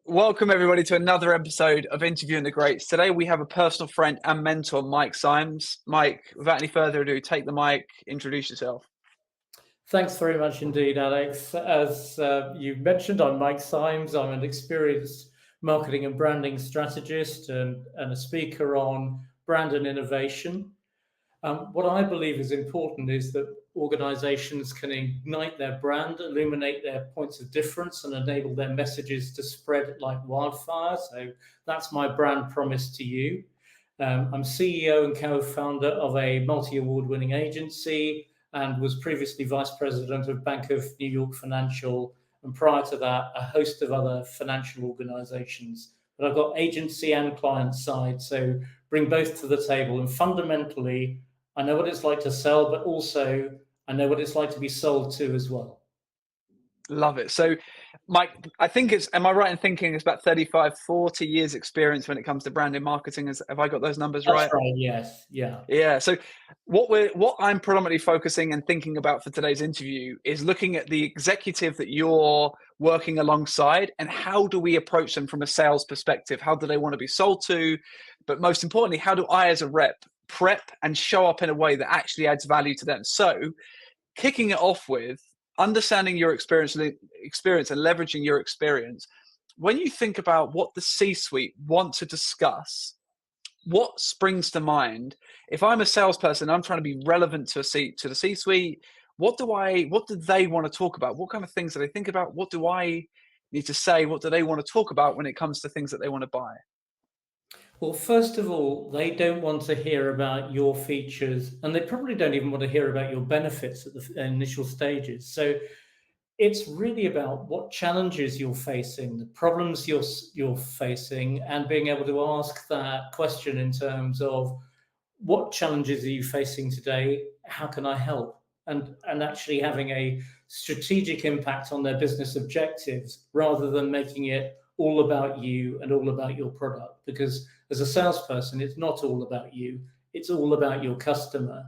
Welcome everybody to another episode of Interviewing the Greats. Today we have a personal friend and mentor, Mike Symes. Mike, without any further ado, take the mic, introduce yourself. Thanks very much indeed, Alex. As you mentioned, I'm Mike Symes. I'm an experienced marketing and branding strategist and a speaker on brand and innovation. What I believe is important is that organizations can ignite their brand, illuminate their points of difference, and enable their messages to spread like wildfire. So that's my brand promise to you. I'm CEO and co-founder of a multi-award winning agency and was previously vice president of Bank of New York Financial, and prior to that, a host of other financial organizations. But I've got agency and client side, so bring both to the table. And fundamentally, I know what it's like to sell, but also I know what it's like to be sold to as well. Love it. So, Mike, I think am I right in thinking it's about 35, 40 years experience when it comes to branding marketing? Have I got those numbers right? That's right, yes. Yeah. Yeah. So what I'm predominantly focusing and thinking about for today's interview is looking at the executive that you're working alongside and how do we approach them from a sales perspective? How do they want to be sold to? But most importantly, how do I as a rep prep and show up in a way that actually adds value to them? So kicking it off with understanding your experience and leveraging your experience. When you think about what the C-suite want to discuss, what springs to mind? If I'm a salesperson, I'm trying to be relevant to the C-suite. What do they want to talk about? What kind of things do they think about? What do I need to say? What do they want to talk about when it comes to things that they want to buy? Well, first of all, they don't want to hear about your features, and they probably don't even want to hear about your benefits at the initial stages. So it's really about what challenges you're facing, the problems you're facing, and being able to ask that question in terms of what challenges are you facing today? How can I help? And actually having a strategic impact on their business objectives rather than making it all about you and all about your product. Because as a salesperson, it's not all about you, it's all about your customer.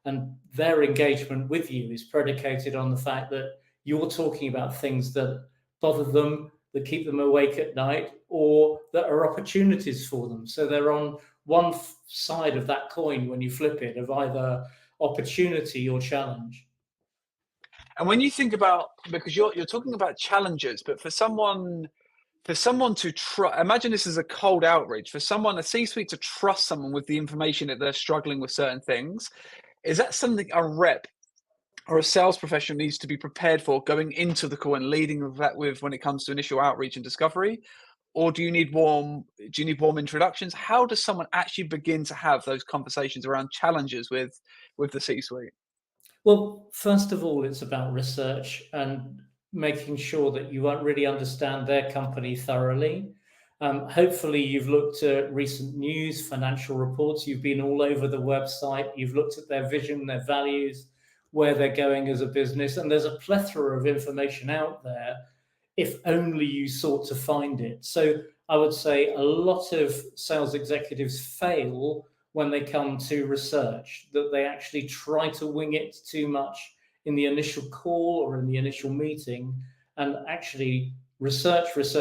And their engagement with you is predicated on the fact that you're talking about things that bother them, that keep them awake at night, or that are opportunities for them. So they're on one side of that coin when you flip it, of either opportunity or challenge. And when you think about, because you're talking about challenges, but for someone to trust, imagine this is a cold outreach, for someone, a C-suite, to trust someone with the information that they're struggling with certain things. Is that something a rep or a sales professional needs to be prepared for going into the call and leading with that when it comes to initial outreach and discovery? Or do you need warm introductions? How does someone actually begin to have those conversations around challenges with the C-suite? Well, first of all, it's about research and making sure that you really understand their company thoroughly. Hopefully, you've looked at recent news, financial reports, you've been all over the website, you've looked at their vision, their values, where they're going as a business, and there's a plethora of information out there if only you sought to find it. So I would say a lot of sales executives fail when they come to research, that they actually try to wing it too much in the initial call or in the initial meeting. And actually, research is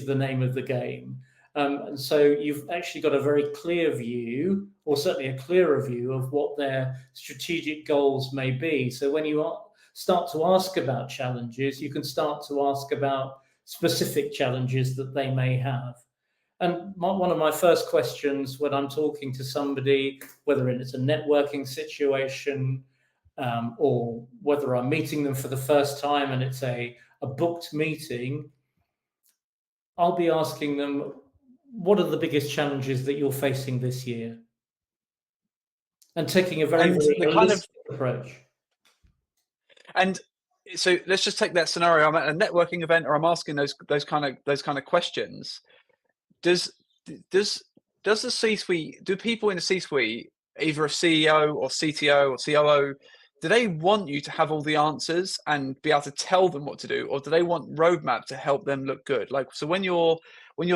the name of the game. And so you've actually got a very clear view, or certainly a clearer view, of what their strategic goals may be. So when you start to ask about challenges, you can start to ask about specific challenges that they may have. And one of my first questions when I'm talking to somebody, whether it's a networking situation or whether I'm meeting them for the first time and it's a booked meeting, I'll be asking them, what are the biggest challenges that you're facing this year? And taking a very, very holistic approach. And so let's just take that scenario. I'm at a networking event, or I'm asking those kind of questions. Does the C-suite, do people in the C-suite, either a CEO or CTO or COO, do they want you to have all the answers and be able to tell them what to do, or do they want roadmap to help them look good? Like, so when you're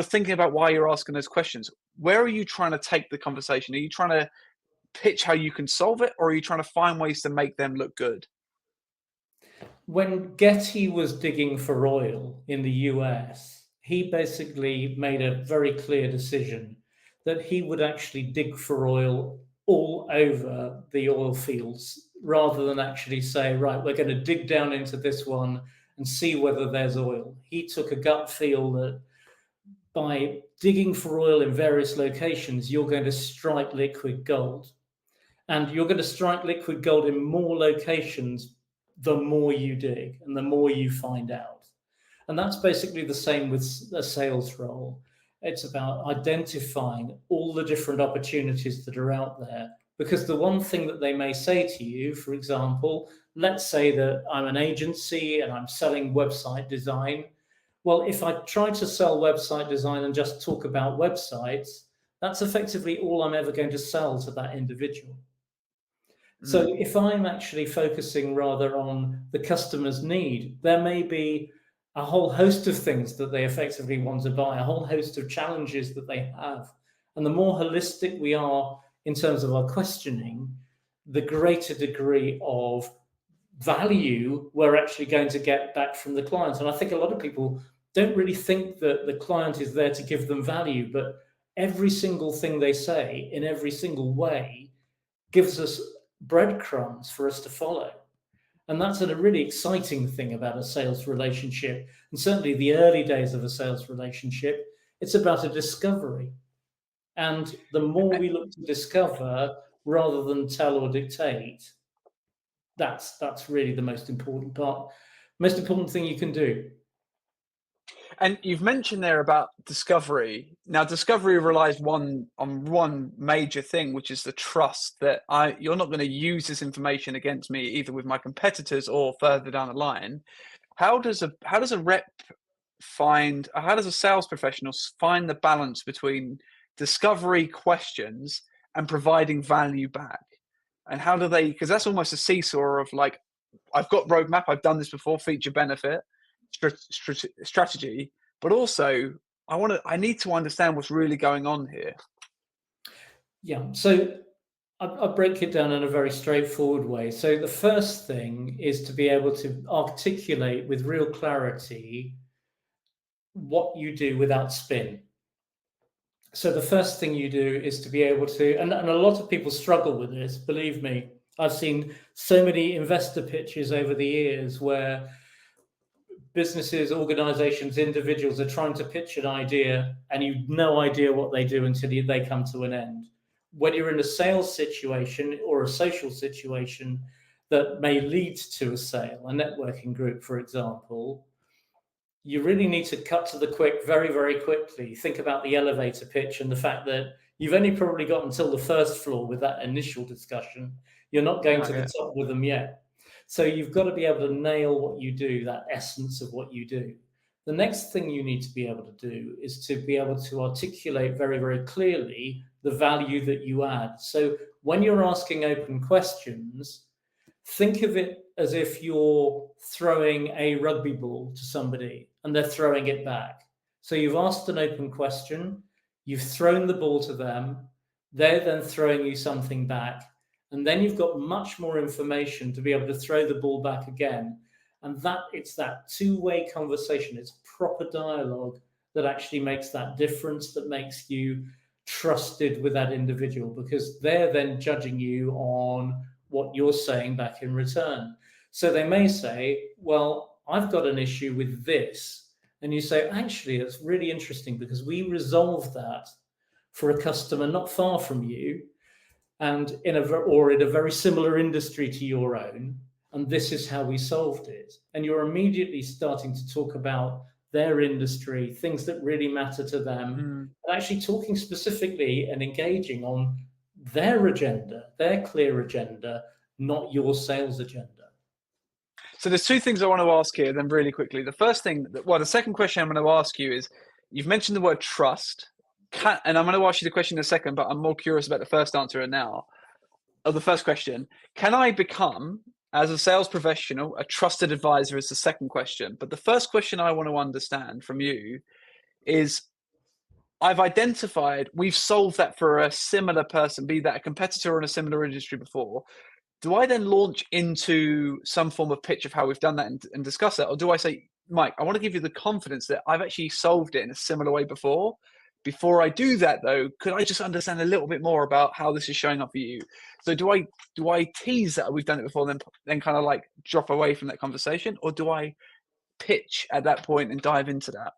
thinking about why you're asking those questions, where are you trying to take the conversation? Are you trying to pitch how you can solve it, or are you trying to find ways to make them look good? When Getty was digging for oil in the US, he basically made a very clear decision that he would actually dig for oil all over the oil fields rather than actually say, right, we're going to dig down into this one and see whether there's oil. He took a gut feel that by digging for oil in various locations, you're going to strike liquid gold. And you're going to strike liquid gold in more locations the more you dig and the more you find out. And that's basically the same with a sales role. It's about identifying all the different opportunities that are out there. Because the one thing that they may say to you, for example, let's say that I'm an agency and I'm selling website design. Well, if I try to sell website design and just talk about websites, that's effectively all I'm ever going to sell to that individual. So Mm. if I'm actually focusing rather on the customer's need, there may be a whole host of things that they effectively want to buy, a whole host of challenges that they have. And the more holistic we are in terms of our questioning, the greater degree of value we're actually going to get back from the client. And I think a lot of people don't really think that the client is there to give them value, but every single thing they say in every single way gives us breadcrumbs for us to follow. And that's a really exciting thing about a sales relationship. And certainly the early days of a sales relationship, it's about a discovery. And the more we look to discover rather than tell or dictate, that's really the most important part, most important thing you can do. And you've mentioned there about discovery. Now, discovery relies on one major thing, which is the trust that you're not going to use this information against me either with my competitors or further down the line. How does a rep find? How does a sales professional find the balance between discovery questions and providing value back? And how do they? Because that's almost a seesaw of like, I've got roadmap, I've done this before, feature benefit, strategy, but also I need to understand what's really going on here. Yeah. So I'll break it down in a very straightforward way. So the first thing is to be able to articulate with real clarity what you do without spin. So the first thing you do is to be able to, and a lot of people struggle with this, believe me. I've seen so many investor pitches over the years where businesses, organizations, individuals are trying to pitch an idea and you've no idea what they do until they come to an end. When you're in a sales situation or a social situation that may lead to a sale, a networking group, for example, you really need to cut to the quick very, very quickly. Think about the elevator pitch and the fact that you've only probably got until the first floor with that initial discussion. You're not going to the top with them yet. So you've got to be able to nail what you do, that essence of what you do. The next thing you need to be able to do is to be able to articulate very, very clearly the value that you add. So when you're asking open questions, think of it as if you're throwing a rugby ball to somebody and they're throwing it back. So you've asked an open question, you've thrown the ball to them, they're then throwing you something back, and then you've got much more information to be able to throw the ball back again. And it's that two-way conversation, it's proper dialogue that actually makes that difference, that makes you trusted with that individual, because they're then judging you on what you're saying back in return. So they may say, well, I've got an issue with this. And you say, actually, it's really interesting because we resolved that for a customer not far from you and in a very similar industry to your own. And this is how we solved it. And you're immediately starting to talk about their industry, things that really matter to them, and actually talking specifically and engaging on their agenda, their clear agenda, not your sales agenda. So there's two things I want to ask here, then really quickly. The first thing, the second question I'm going to ask you is, you've mentioned the word trust, and I'm going to ask you the question in a second, but I'm more curious about the first answer now. Of the first question, can I become, as a sales professional, a trusted advisor is the second question. But the first question I want to understand from you is, I've identified, we've solved that for a similar person, be that a competitor in a similar industry before. do I then launch into some form of pitch of how we've done that and discuss it? Or do I say, Mike, I want to give you the confidence that I've actually solved it in a similar way before? Before I do that, though, could I just understand a little bit more about how this is showing up for you? So do I tease that we've done it before, then kind of like drop away from that conversation, or do I pitch at that point and dive into that?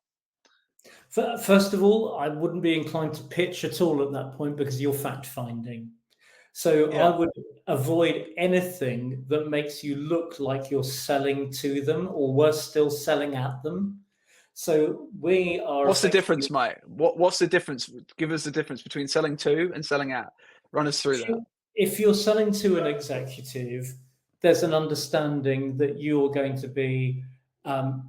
First of all, I wouldn't be inclined to pitch at all at that point because you're fact finding. So I Yeah. would avoid anything that makes you look like you're selling to them, or worse still, selling at them. So we are What's the effectively, difference, Mike? What's the difference? Give us the difference between selling to and selling at. Run us through if that. you're, if you're selling to an executive, there's an understanding that you're going to be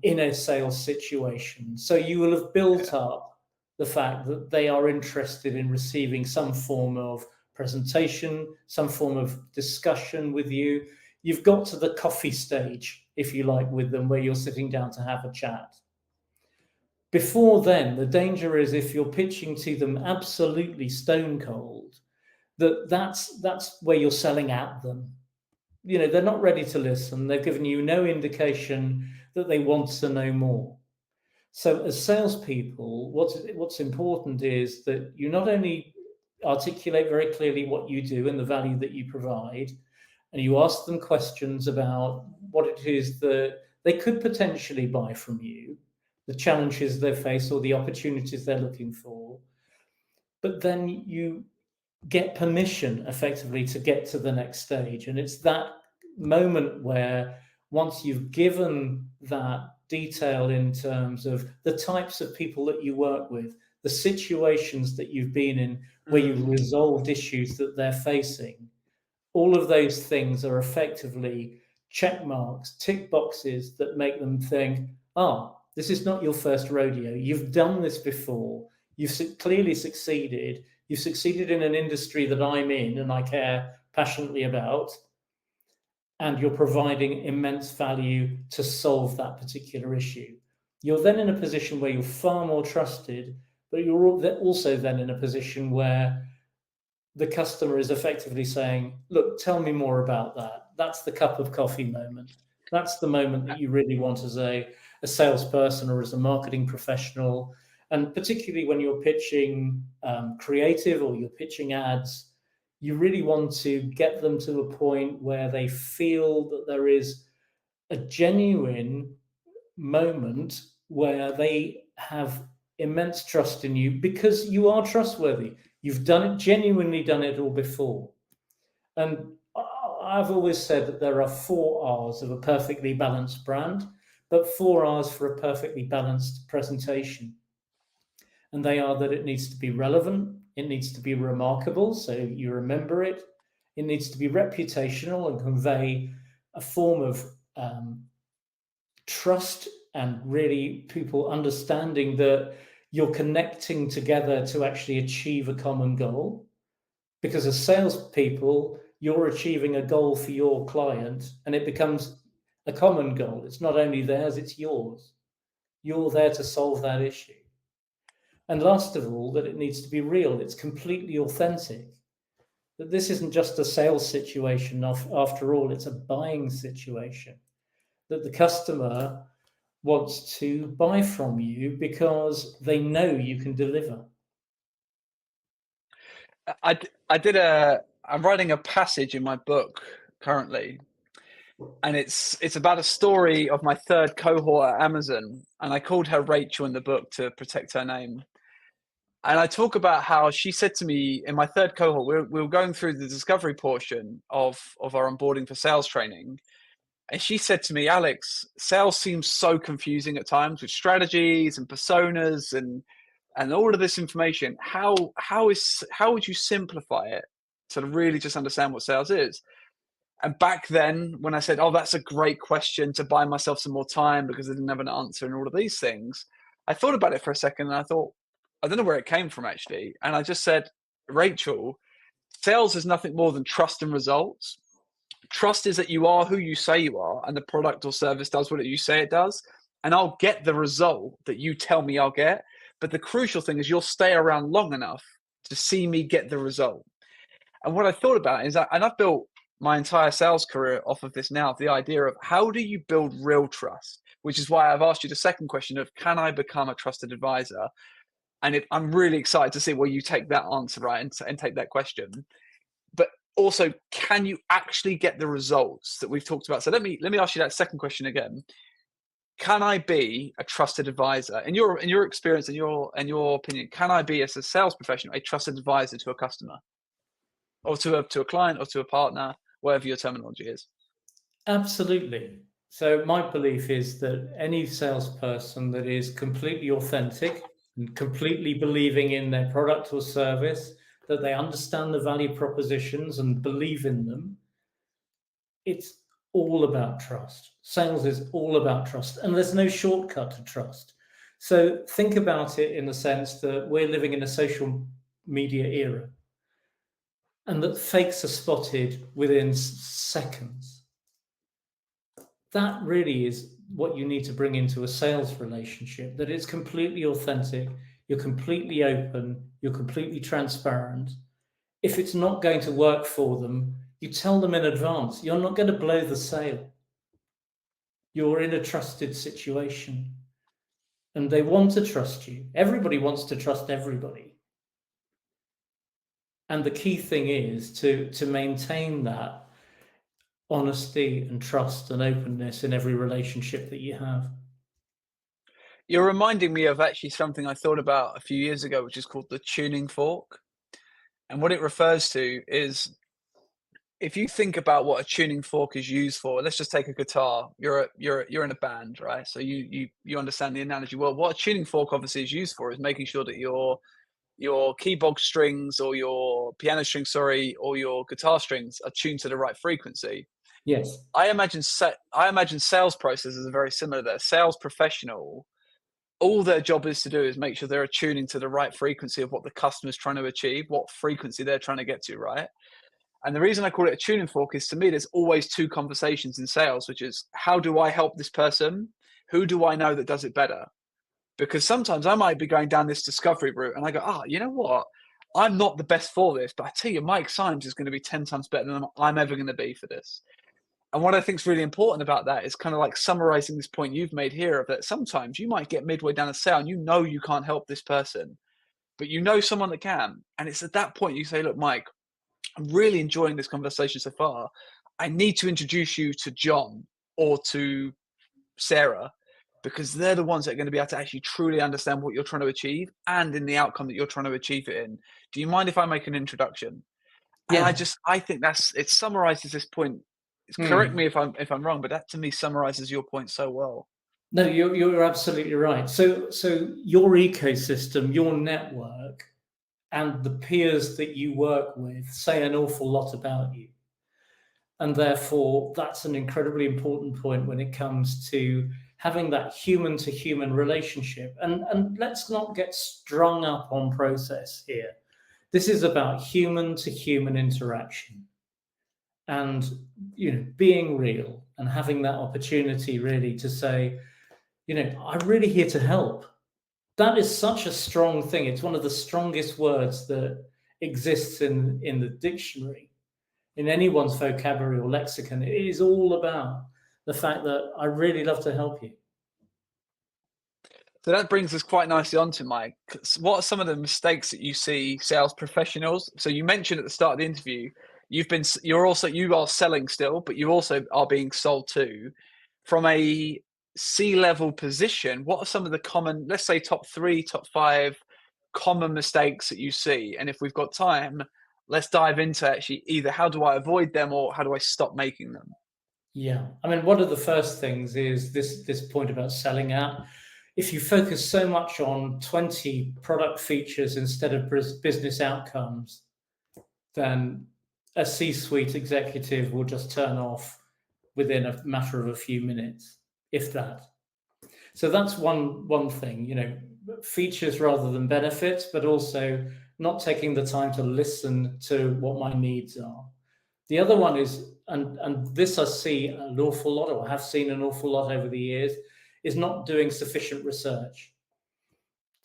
in a sales situation. So you will have Okay. built up the fact that they are interested in receiving some form of presentation, some form of discussion with you. You've got to the coffee stage, if you like, with them, where you're sitting down to have a chat. Before then, the danger is if you're pitching to them absolutely stone cold, that's where you're selling at them. You know, they're not ready to listen. They've given you no indication that they want to know more. So, as salespeople, what's important is that you not only articulate very clearly what you do and the value that you provide, and you ask them questions about what it is that they could potentially buy from you, the challenges they face or the opportunities they're looking for, but then you get permission effectively to get to the next stage. And it's that moment where once you've given that detail in terms of the types of people that you work with, the situations that you've been in where you've Mm. resolved issues that they're facing, all of those things are effectively check marks, tick boxes that make them think, oh, this is not your first rodeo. You've done this before. You've clearly succeeded. You've succeeded in an industry that I'm in and I care passionately about. And you're providing immense value to solve that particular issue. You're then in a position where you're far more trusted, but you're also then in a position where the customer is effectively saying, look, tell me more about that. That's the cup of coffee moment. That's the moment that you really want as a salesperson or as a marketing professional. And particularly when you're pitching creative or you're pitching ads, you really want to get them to a point where they feel that there is a genuine moment where they have immense trust in you because you are trustworthy. You've done it, genuinely done it all before. And I've always said that there are 4 R's of a perfectly balanced brand, but 4 R's for a perfectly balanced presentation. And they are that it needs to be relevant, it needs to be remarkable, so you remember it, it needs to be reputational and convey a form of trust and really people understanding that you're connecting together to actually achieve a common goal. Because as salespeople, you're achieving a goal for your client and it becomes a common goal. It's not only theirs, it's yours. You're there to solve that issue. And last of all, that it needs to be real, it's completely authentic. That this isn't just a sales situation, after all, it's a buying situation. That the customer wants to buy from you because they know you can deliver. I did a. I'm writing a passage in my book currently, and it's about a story of my third cohort at Amazon, and I called her Rachel in the book to protect her name. And I talk about how she said to me in my third cohort, we were going through the discovery portion of our onboarding for sales training, and she said to me, Alex, sales seems so confusing at times with strategies and personas and all of this information. How would you simplify it to really just understand what sales is? And back then, when I said, "Oh, that's a great question to buy myself some more time because I didn't have an answer and all of these things," I thought about it for a second and I thought, I don't know where it came from actually. And I just said, Rachel, sales is nothing more than trust and results. Trust is that you are who you say you are and the product or service does what you say it does. And I'll get the result that you tell me I'll get. But the crucial thing is you'll stay around long enough to see me get the result. And what I thought about is that, and I've built my entire sales career off of this now, the idea of how do you build real trust, which is why I've asked you the second question of can I become a trusted advisor? And I'm really excited to see where you take that answer, right, and take that question. But also, can you actually get the results that we've talked about? So let me ask you that second question again. Can I be a trusted advisor in your experience and your opinion? Can I be, as a sales professional, a trusted advisor to a customer, or to a client, or to a partner, whatever your terminology is? Absolutely. So my belief is that any salesperson that is completely authentic and completely believing in their product or service, that they understand the value propositions and believe in them, it's all about trust. Sales is all about trust, and there's no shortcut to trust. So think about it in the sense that we're living in a social media era, and that fakes are spotted within seconds. That really is what you need to bring into a sales relationship, that it's completely authentic, you're completely open, you're completely transparent. If it's not going to work for them, you tell them in advance. You're not going to blow the sale. You're in a trusted situation, and they want to trust you. Everybody wants to trust everybody. And the key thing is to maintain that honesty and trust and openness in every relationship that you have. You're reminding me of actually something I thought about a few years ago, which is called the tuning fork. And what it refers to is, if you think about what a tuning fork is used for, let's just take a guitar. You're in a band, right? So you understand the analogy. Well, what a tuning fork obviously is used for is making sure that your keyboard strings, or your piano strings, sorry, or your guitar strings are tuned to the right frequency. Yes. I imagine sales processes are very similar there. Sales professional, all their job is to do is make sure they're attuning to the right frequency of what the customer's trying to achieve, what frequency they're trying to get to, right? And the reason I call it a tuning fork is, to me, there's always two conversations in sales, which is, how do I help this person? Who do I know that does it better? Because sometimes I might be going down this discovery route and I go, you know what? I'm not the best for this, but I tell you, Mike Symes is going to be 10 times better than I'm ever going to be for this. And what I think is really important about that is kind of like summarizing this point you've made here, of that sometimes you might get midway down a sale and you can't help this person, but you know someone that can. And it's at that point you say, look, Mike, I'm really enjoying this conversation so far. I need to introduce you to John or to Sarah, because they're the ones that are going to be able to actually truly understand what you're trying to achieve and in the outcome that you're trying to achieve it in. Do you mind if I make an introduction? And Yeah. I think it summarizes this point. Correct Hmm. me if I'm wrong, but that to me summarizes your point so well. No, you're absolutely right. So your ecosystem, your network, and the peers that you work with say an awful lot about you. And therefore, that's an incredibly important point when it comes to having that human to human relationship. And let's not get strung up on process here. This is about human to human interaction, and being real and having that opportunity really to say, I'm really here to help. That is such a strong thing. It's one of the strongest words that exists in the dictionary, in anyone's vocabulary or lexicon. It is all about the fact that I really love to help you. So that brings us quite nicely on to Mike. What are some of the mistakes that you see sales professionals? So you mentioned at the start of the interview, you are selling still, but you also are being sold to. From a C-level position, what are some of the common, let's say top 3, top 5 common mistakes that you see? And if we've got time, let's dive into actually either how do I avoid them or how do I stop making them? Yeah, I mean, one of the first things is this point about selling out. If you focus so much on 20 product features instead of business outcomes, then a C-suite executive will just turn off within a matter of a few minutes, if that. So that's one thing, features rather than benefits, but also not taking the time to listen to what my needs are. The other one is, and this I see an awful lot, or have seen an awful lot over the years, is not doing sufficient research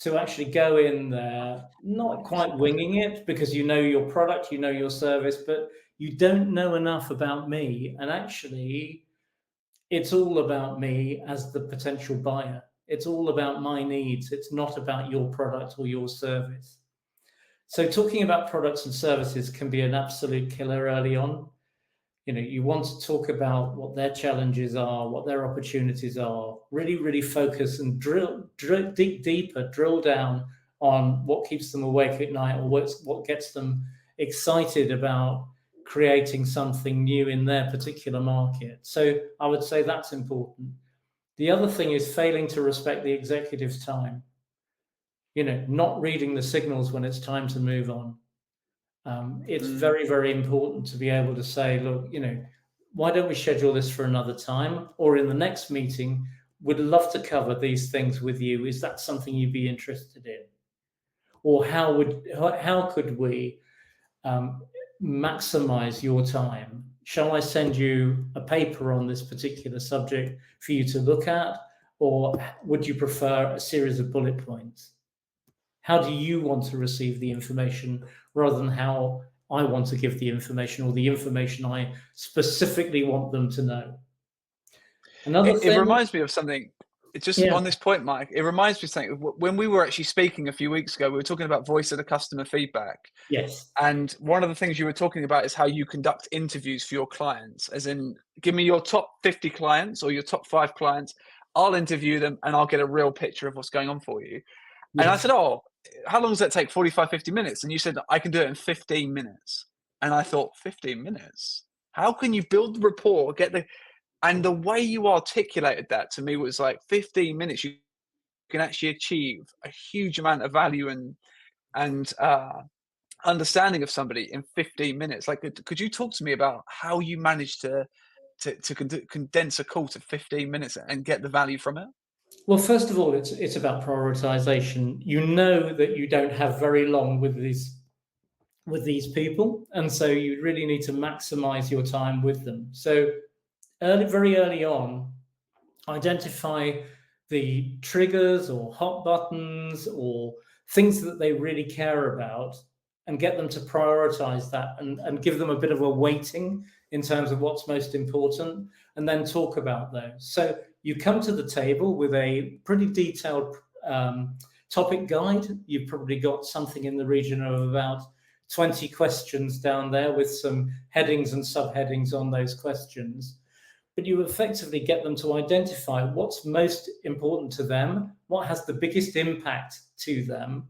to actually go in there, not quite winging it, because you know your product, you know your service, but you don't know enough about me, and actually it's all about me as the potential buyer. It's all about my needs. It's not about your product or your service. So talking about products and services can be an absolute killer early on. You want to talk about what their challenges are, what their opportunities are, really focus and dig deeper, drill down on what keeps them awake at night, or what gets them excited about creating something new in their particular market. So I would say that's important. The other thing is failing to respect the executive's time, not reading the signals when it's time to move on. It's very, very important to be able to say, look, why don't we schedule this for another time? Or in the next meeting, would love to cover these things with you. Is that something you'd be interested in? Or how could we maximize your time? Shall I send you a paper on this particular subject for you to look at? Or would you prefer a series of bullet points? How do you want to receive the information rather than how I want to give the information, or the information I specifically want them to know? Another It thing, reminds me of something. It's just yeah, on this point, Mike. It reminds me of something. When we were actually speaking a few weeks ago, we were talking about voice of the customer feedback. yes, And one of the things you were talking about is how you conduct interviews for your clients, as in, give me your top 50 clients or your top 5 clients. I'll interview them and I'll get a real picture of what's going on for you. And I yes. said, oh, how long does that take? 45, 50 minutes. And you said, I can do it in 15 minutes. And I thought, 15 minutes? How can you build the rapport, and the way you articulated that to me was like 15 minutes, you can actually achieve a huge amount of value and understanding of somebody in 15 minutes. Like, could you talk to me about how you managed to condense a call to 15 minutes and get the value from it? Well, first of all, it's about prioritization. You know that you don't have very long with these people, and so you really need to maximize your time with them. So very early on, identify the triggers or hot buttons or things that they really care about, and get them to prioritize that, and give them a bit of a weighting in terms of what's most important, and then talk about those. So you come to the table with a pretty detailed topic guide. You've probably got something in the region of about 20 questions down there with some headings and subheadings on those questions. But you effectively get them to identify what's most important to them, what has the biggest impact to them,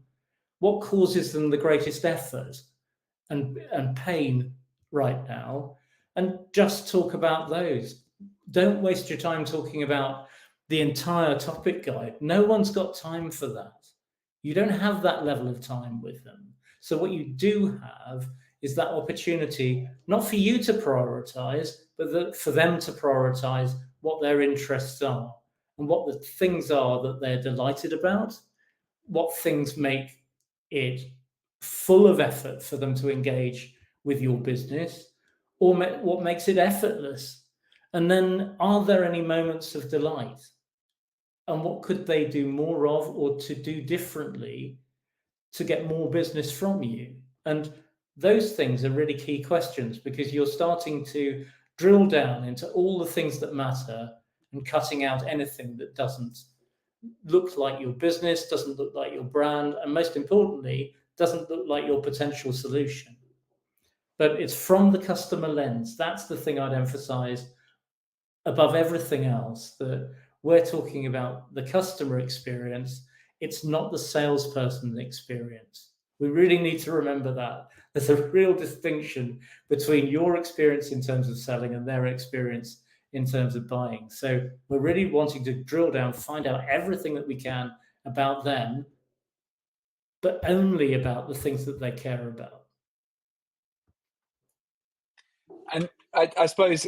what causes them the greatest effort and pain right now, and just talk about those. Don't waste your time talking about the entire topic guide. No one's got time for that. You don't have that level of time with them. So what you do have is that opportunity, not for you to prioritize, but for them to prioritize what their interests are and what the things are that they're delighted about, what things make it full of effort for them to engage with your business, or what makes it effortless. And then, are there any moments of delight? And what could they do more of, or to do differently to get more business from you? And those things are really key questions, because you're starting to drill down into all the things that matter and cutting out anything that doesn't look like your business, doesn't look like your brand, and most importantly, doesn't look like your potential solution. But it's from the customer lens. That's the thing I'd emphasize above everything else, that we're talking about the customer experience. It's not the salesperson's experience. We really need to remember that. There's a real distinction between your experience in terms of selling and their experience in terms of buying. So we're really wanting to drill down, find out everything that we can about them, but only about the things that they care about. And I suppose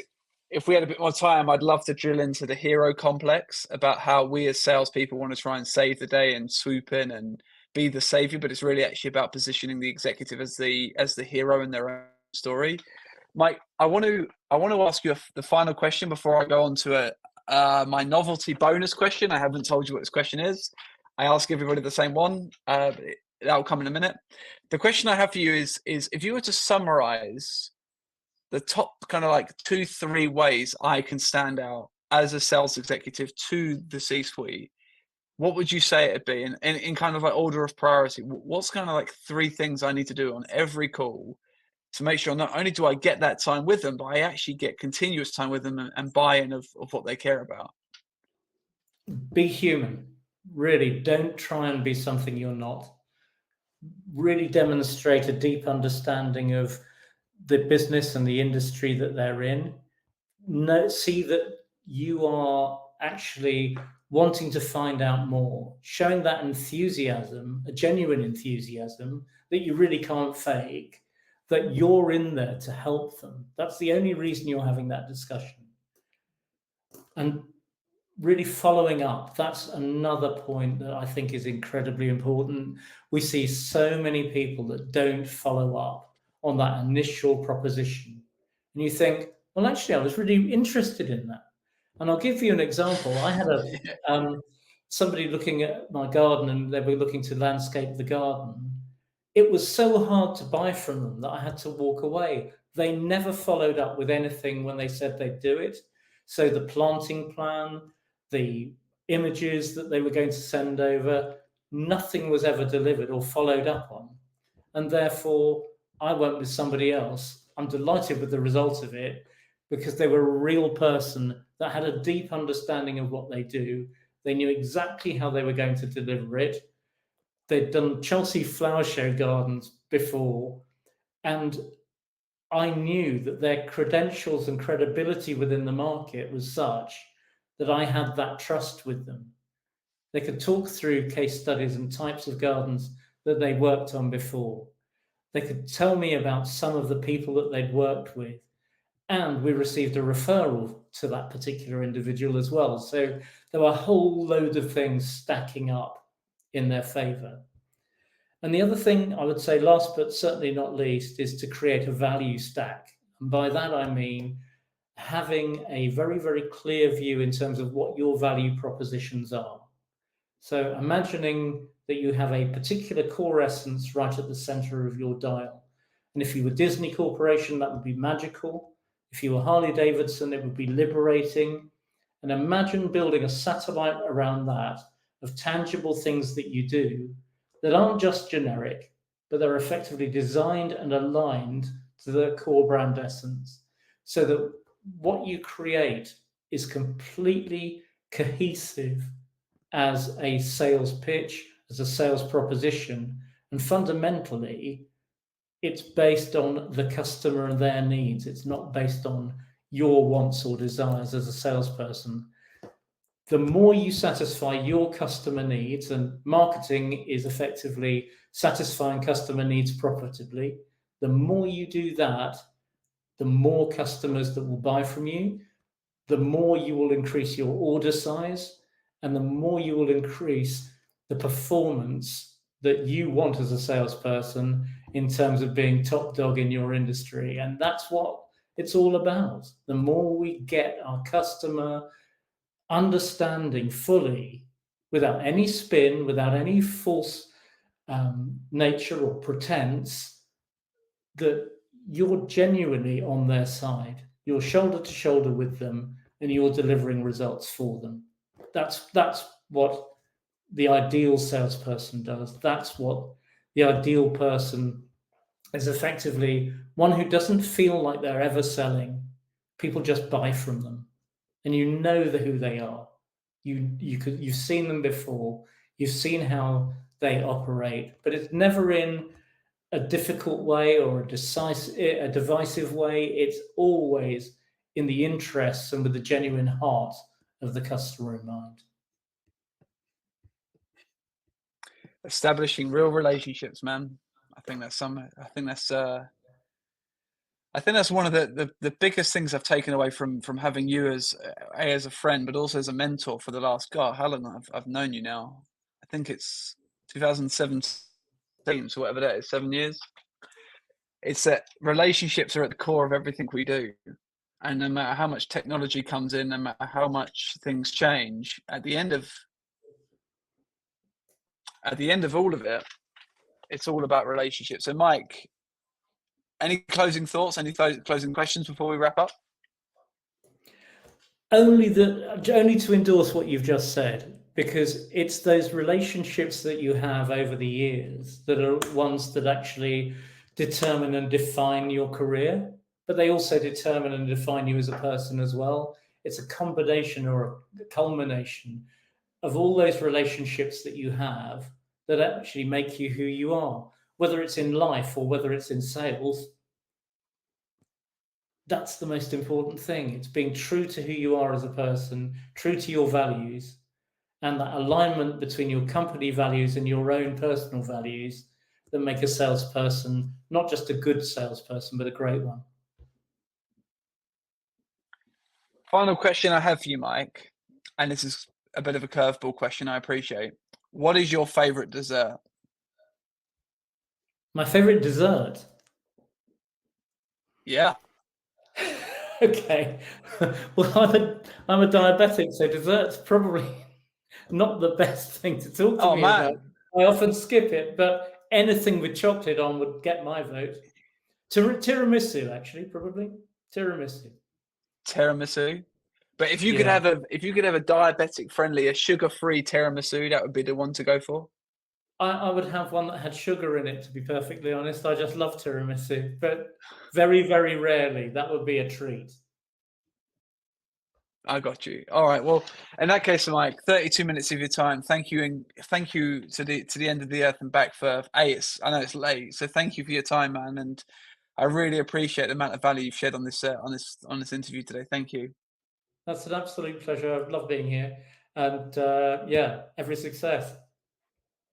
if we had a bit more time, I'd love to drill into the hero complex, about how we as salespeople want to try and save the day and swoop in and be the savior, but it's really actually about positioning the executive as the hero in their own story. Mike, I want to ask you the final question before I go on to my novelty bonus question. I haven't told you what this question is. I ask everybody the same one. That'll come in a minute. The question I have for you is if you were to summarize the top kind of like 2-3 ways I can stand out as a sales executive to the C-suite, what would you say it'd be in kind of like order of priority? What's kind of like 3 things I need to do on every call to make sure not only do I get that time with them, but I actually get continuous time with them and buy-in of what they care about? Be human. Really, don't try and be something you're not. Really demonstrate a deep understanding of the business and the industry that they're in. See that you are actually wanting to find out more, showing that enthusiasm, a genuine enthusiasm that you really can't fake, that you're in there to help them. That's the only reason you're having that discussion. And really following up, that's another point that I think is incredibly important. We see so many people that don't follow up on that initial proposition. And you think, well, actually, I was really interested in that. And I'll give you an example. I had somebody looking at my garden, and they were looking to landscape the garden. It was so hard to buy from them that I had to walk away. They never followed up with anything when they said they'd do it. So the planting plan, the images that they were going to send over, nothing was ever delivered or followed up on. And therefore, I went with somebody else. I'm delighted with the result of it because they were a real person that had a deep understanding of what they do. They knew exactly how they were going to deliver it. They'd done Chelsea Flower Show gardens before, and I knew that their credentials and credibility within the market was such that I had that trust with them. They could talk through case studies and types of gardens that they worked on before. They could tell me about some of the people that they'd worked with. And we received a referral to that particular individual as well. So there were a whole load of things stacking up in their favor. And the other thing I would say, last but certainly not least, is to create a value stack. And by that, I mean having a very, very clear view in terms of what your value propositions are. So imagining that you have a particular core essence right at the center of your dial. And if you were Disney Corporation, that would be magical. If you were Harley Davidson, it would be liberating. And imagine building a satellite around that of tangible things that you do that aren't just generic, but they're effectively designed and aligned to the core brand essence, so that what you create is completely cohesive as a sales pitch, as a sales proposition, and fundamentally, it's based on the customer and their needs. It's not based on your wants or desires as a salesperson. The more you satisfy your customer needs, and marketing is effectively satisfying customer needs profitably, the more you do that, the more customers that will buy from you, the more you will increase your order size, and the more you will increase the performance that you want as a salesperson in terms of being top dog in your industry. And that's what it's all about. The more we get our customer understanding fully, without any spin, without any false nature or pretense, that you're genuinely on their side, you're shoulder to shoulder with them, and you're delivering results for them. That's what the ideal salesperson does. That's what the ideal person is, effectively one who doesn't feel like they're ever selling. People just buy from them, and you know who they are. You've seen them before. You've seen how they operate, but it's never in a difficult way or a divisive way. It's always in the interests and with the genuine heart of the customer in mind. Establishing real relationships, man. I think that's one of the biggest things I've taken away from having you as a friend, but also as a mentor for the last, God, how long I've known you now? I think it's 2017, so whatever that is, 7 years. It's that relationships are at the core of everything we do. And no matter how much technology comes in, no matter how much things change, at the end of all of it, it's all about relationships. So Mike, Any closing thoughts? Any closing questions before we wrap up? Only to endorse what you've just said, because it's those relationships that you have over the years that are ones that actually determine and define your career, but they also determine and define you as a person as well. It's a combination or a culmination of all those relationships that you have that actually make you who you are, whether it's in life or whether it's in sales. That's the most important thing. It's being true to who you are as a person, true to your values, and that alignment between your company values and your own personal values that make a salesperson not just a good salesperson, but a great one. Final question I have for you, Mike, and this is a bit of a curveball question, I appreciate. What is your favorite dessert? My favorite dessert. Yeah. Okay. Well, I'm a diabetic, so dessert's probably not the best thing to talk to Oh me about. man, I often skip it, but anything with chocolate on would get my vote. Tiramisu, actually, probably tiramisu. tiramisu. But if you could Yeah, have a diabetic friendly, a sugar-free tiramisu, that would be the one to go for. I would have one that had sugar in it. To be perfectly honest, I just love tiramisu, but very, very rarely that would be a treat. I got you. All right. Well, in that case, Mike, 32 minutes of your time. Thank you, and thank you to the end of the earth and back for I know it's late, so thank you for your time, man. And I really appreciate the amount of value you've shared on this interview today. Thank you. That's an absolute pleasure. I've loved being here, and yeah, every success.